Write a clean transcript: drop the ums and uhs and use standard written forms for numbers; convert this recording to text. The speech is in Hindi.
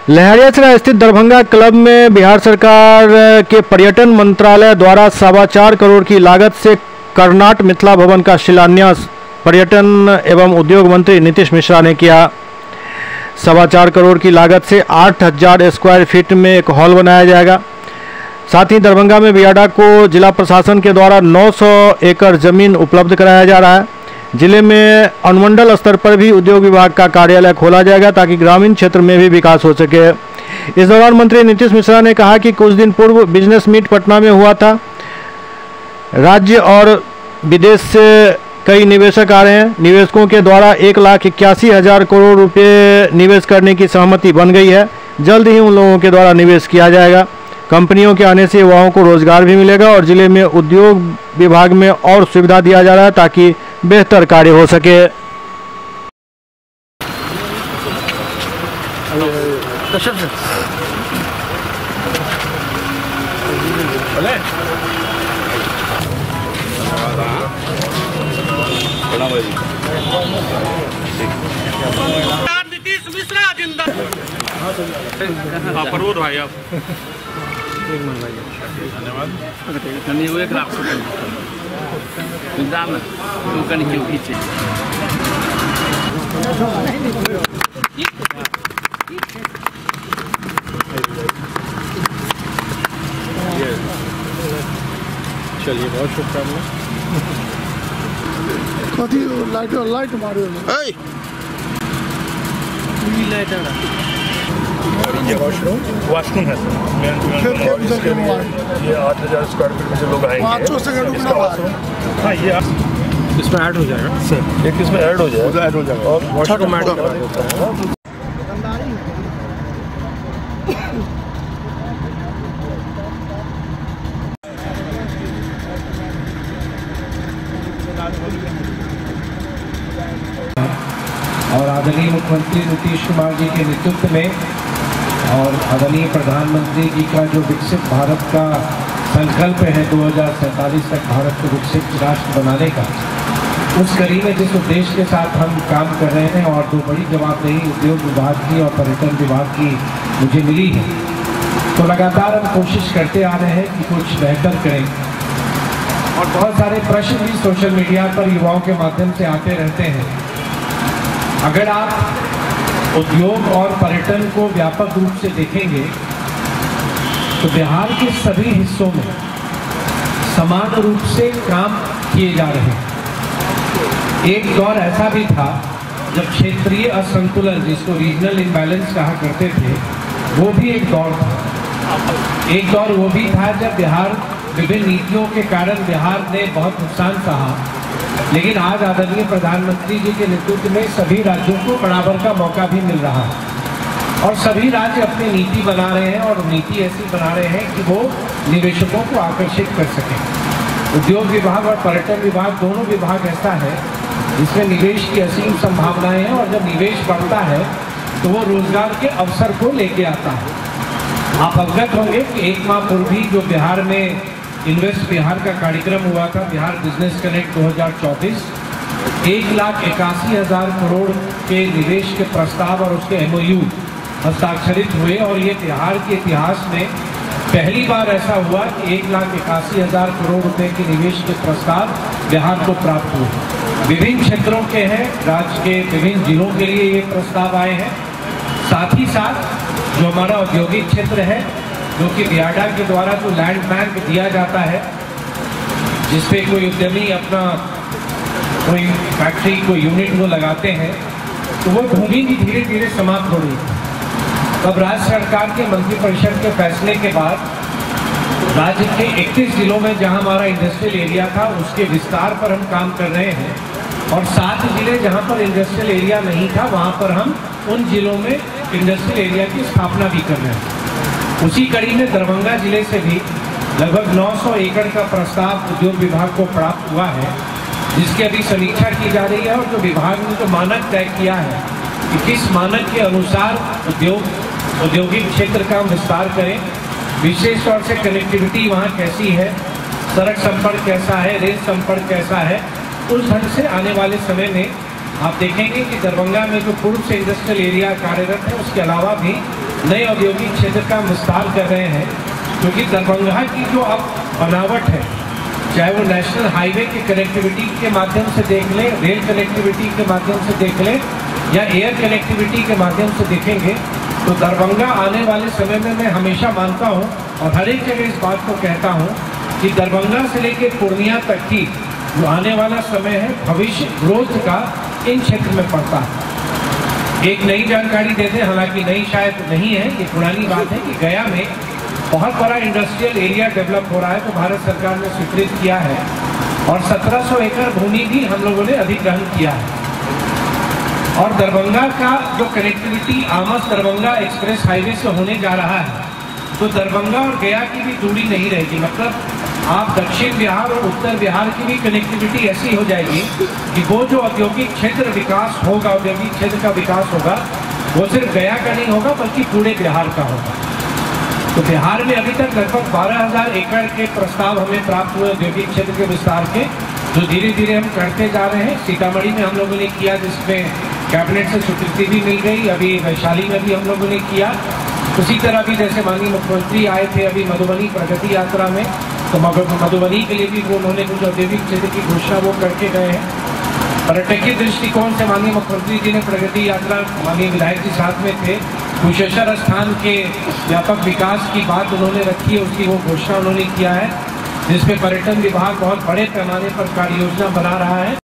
लहरियासराय स्थित दरभंगा क्लब में बिहार सरकार के पर्यटन मंत्रालय द्वारा 4.25 करोड़ की लागत से कर्नाट मिथिला भवन का शिलान्यास पर्यटन एवं उद्योग मंत्री नीतीश मिश्रा ने किया। 4.25 करोड़ की लागत से 8000 स्क्वायर फीट में एक हॉल बनाया जाएगा। साथ ही दरभंगा में बियाडा को जिला प्रशासन के द्वारा 900 एकड़ जमीन उपलब्ध कराया जा रहा है। जिले में अनुमंडल स्तर पर भी उद्योग विभाग का कार्यालय खोला जाएगा ताकि ग्रामीण क्षेत्र में भी विकास हो सके। इस दौरान मंत्री नीतीश मिश्रा ने कहा कि कुछ दिन पूर्व बिजनेस मीट पटना में हुआ था। राज्य और विदेश से कई निवेशक आ रहे हैं। निवेशकों के द्वारा 1,81,000 करोड़ रुपए निवेश करने की सहमति बन गई है। जल्द ही उन लोगों के द्वारा निवेश किया जाएगा। कंपनियों के आने से युवाओं को रोजगार भी मिलेगा और जिले में उद्योग विभाग में और सुविधा दिया जा रहा है ताकि बेहतर कार्य हो सके। नीतीश मिश्रा जिंदाबाद। प्रमोद भाई आप एक मन भाई धन्यवाद। एक लाख दाम तू कहीं क्यों खींचे चलिए बहुत शुभकामनाएं। कथी लाइट मारो वॉशरूम है सर। ये 8000 स्क्वायर फीट में जो लोग आएंगे हाँ ये इसमें ऐड हो जाएगा सर। एक इसमें ऐड हो जाएगा और वॉशरूम ऐड और आदरणीय मुख्यमंत्री नीतीश कुमार जी के नेतृत्व में और आदरणीय प्रधानमंत्री जी का जो विकसित भारत का संकल्प है 2047 तक भारत को विकसित राष्ट्र बनाने का, उस कड़ी में जिस उद्देश्य के साथ हम काम कर रहे हैं और दो बड़ी जवाबदेही उद्योग विभाग की और पर्यटन विभाग की मुझे मिली है, तो लगातार हम कोशिश करते आ रहे हैं कि कुछ बेहतर करें। और बहुत सारे प्रश्न भी सोशल मीडिया पर युवाओं के माध्यम से आते रहते हैं। अगर आप उद्योग और पर्यटन को व्यापक रूप से देखेंगे तो बिहार के सभी हिस्सों में समान रूप से काम किए जा रहे हैं। एक दौर ऐसा भी था जब क्षेत्रीय असंतुलन, जिसको रीजनल इम्बैलेंस कहा करते थे, वो भी एक दौर था। एक दौर वो भी था जब बिहार विभिन्न नीतियों के कारण बिहार ने बहुत नुकसान सहा। लेकिन आज आदरणीय प्रधानमंत्री जी के नेतृत्व में सभी राज्यों को बराबर का मौका भी मिल रहा है और सभी राज्य अपनी नीति बना रहे हैं और नीति ऐसी बना रहे हैं कि वो निवेशकों को आकर्षित कर सकें। उद्योग विभाग और पर्यटन विभाग दोनों विभाग ऐसा है जिसमें निवेश की असीम संभावनाएं हैं और जब निवेश बढ़ता है तो वो रोजगार के अवसर को लेके आता है। आप अवगत होंगे कि एक माह पूर्व ही जो बिहार में इन्वेस्ट बिहार का कार्यक्रम हुआ था, बिहार बिजनेस कनेक्ट 2024, 1,81,000 करोड़ के निवेश के प्रस्ताव और उसके MOU हस्ताक्षरित हुए और ये बिहार के इतिहास में पहली बार ऐसा हुआ कि 1,81,000 करोड़ रुपए के निवेश के प्रस्ताव बिहार को प्राप्त हुए। विभिन्न क्षेत्रों के हैं, राज्य के विभिन्न जिलों के लिए ये प्रस्ताव आए हैं। साथ ही साथ जो हमारा औद्योगिक क्षेत्र है, जो कि बियाडा के द्वारा जो लैंड बैंक दिया जाता है, जिसपे कोई उद्यमी अपना कोई फैक्ट्री कोई यूनिट वो लगाते हैं, तो वो भूमि भी धीरे धीरे समाप्त हो रही है। अब राज्य सरकार के मंत्रिपरिषद के फैसले के बाद राज्य के 31 जिलों में जहां हमारा इंडस्ट्रियल एरिया था उसके विस्तार पर हम काम कर रहे हैं और 7 जिले जहां पर इंडस्ट्रियल एरिया नहीं था वहां पर हम उन जिलों में इंडस्ट्रियल एरिया की स्थापना भी कर रहे हैं। उसी कड़ी में दरभंगा जिले से भी लगभग 900 एकड़ का प्रस्ताव उद्योग विभाग को प्राप्त हुआ है, जिसकी अभी समीक्षा की जा रही है और जो विभाग ने जो मानक तय किया है कि किस मानक के अनुसार औद्योगिक क्षेत्र का विस्तार करें, विशेष तौर से कनेक्टिविटी वहाँ कैसी है, सड़क संपर्क कैसा है, रेल संपर्क कैसा है, उस ढंग से आने वाले समय में आप देखेंगे कि दरभंगा में जो पूर्व से इंडस्ट्रियल एरिया कार्यरत है उसके अलावा भी नए औद्योगिक क्षेत्र का विस्तार कर रहे हैं, क्योंकि दरभंगा की जो अब बनावट है, चाहे वो नेशनल हाईवे की कनेक्टिविटी के माध्यम से देख लें, रेल कनेक्टिविटी के माध्यम से देख लें या एयर कनेक्टिविटी के माध्यम से देखेंगे, तो दरभंगा आने वाले समय में मैं हमेशा मानता हूँ और हर एक जगह इस बात को कहता हूँ कि दरभंगा से लेकर पूर्णिया तक की जो आने वाला समय है, भविष्य ग्रोथ का इन क्षेत्र में पड़ता है। एक नई जानकारी देते, हालांकि नई शायद नहीं है, ये पुरानी बात है कि गया में बहुत बड़ा इंडस्ट्रियल एरिया डेवलप हो रहा है, तो भारत सरकार ने स्वीकृत किया है और 1700 एकड़ भूमि भी हम लोगों ने अधिग्रहण किया है। और दरभंगा का जो connectivity Amas Darbhanga express highway से होने जा रहा है, तो दरभंगा और गया की भी दूरी नहीं रहेगी। मतलब आप दक्षिण बिहार और उत्तर बिहार की भी कनेक्टिविटी ऐसी हो जाएगी कि वो जो औद्योगिक क्षेत्र विकास होगा, औद्योगिक क्षेत्र का विकास होगा, वो सिर्फ गया का नहीं होगा बल्कि पूरे बिहार का होगा। तो बिहार में अभी तक लगभग 12,000 एकड़ के प्रस्ताव हमें प्राप्त हुए औद्योगिक क्षेत्र के विस्तार के, जो धीरे धीरे हम करते जा रहे हैं। सीतामढ़ी में हम लोगों ने किया, जिसमें कैबिनेट से स्वीकृति भी मिल गई। अभी वैशाली में भी हम लोगों ने किया। उसी तरह भी जैसे माननीय मुख्यमंत्री आए थे अभी मधुबनी प्रगति यात्रा में, तो मधुबनी के लिए भी वो उन्होंने कुछ औद्योगिक क्षेत्र की घोषणा वो करके गए हैं। पर्यटकीय दृष्टिकोण से माननीय मुख्यमंत्री जी ने प्रगति यात्रा, माननीय विधायक जी साथ में थे, कुशेश्वर स्थान के व्यापक विकास की बात उन्होंने रखी है, उसकी वो घोषणा उन्होंने किया है, जिसमें पर्यटन विभाग बहुत बड़े पैमाने पर कार्य योजना बना रहा है।